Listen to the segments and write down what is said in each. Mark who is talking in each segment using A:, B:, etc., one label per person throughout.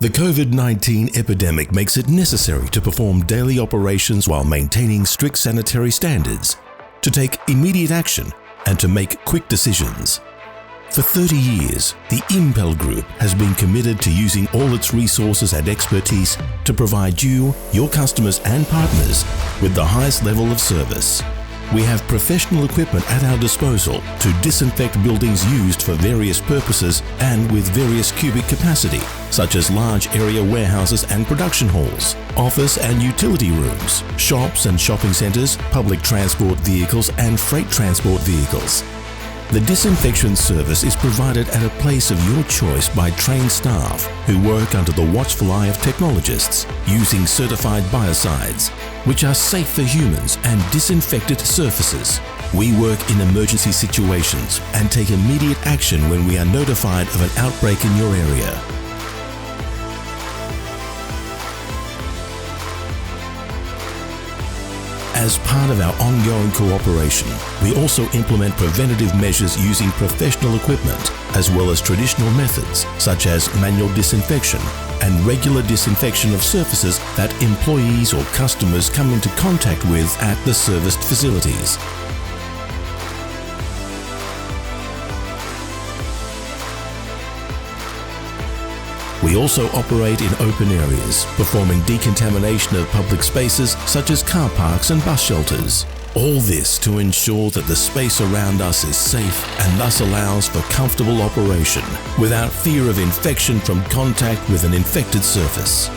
A: The COVID-19 epidemic makes it necessary to perform daily operations while maintaining strict sanitary standards, to take immediate action, and to make quick decisions. For 30 years, the Impel Group has been committed to using all its resources and expertise to provide you, your customers and partners with the highest level of service. We have professional equipment at our disposal to disinfect buildings used for various purposes and with various cubic capacity, such as large area warehouses and production halls, office and utility rooms, shops and shopping centres, public transport vehicles and freight transport vehicles. The disinfection service is provided at a place of your choice by trained staff who work under the watchful eye of technologists using certified biocides, which are safe for humans and disinfected surfaces. We work in emergency situations and take immediate action when we are notified of an outbreak in your area. As part of our ongoing cooperation, we also implement preventative measures using professional equipment as well as traditional methods such as manual disinfection and regular disinfection of surfaces that employees or customers come into contact with at the serviced facilities. We also operate in open areas, performing decontamination of public spaces such as car parks and bus shelters. All this to ensure that the space around us is safe and thus allows for comfortable operation without fear of infection from contact with an infected surface.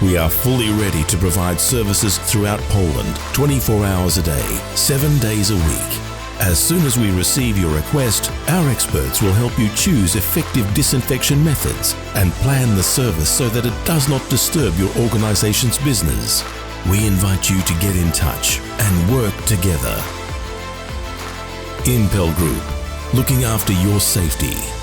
A: We are fully ready to provide services throughout Poland 24 hours a day, 7 days a week. As soon as we receive your request, our experts will help you choose effective disinfection methods and plan the service so that it does not disturb your organization's business. We invite you to get in touch and work together. Impel Group, looking after your safety.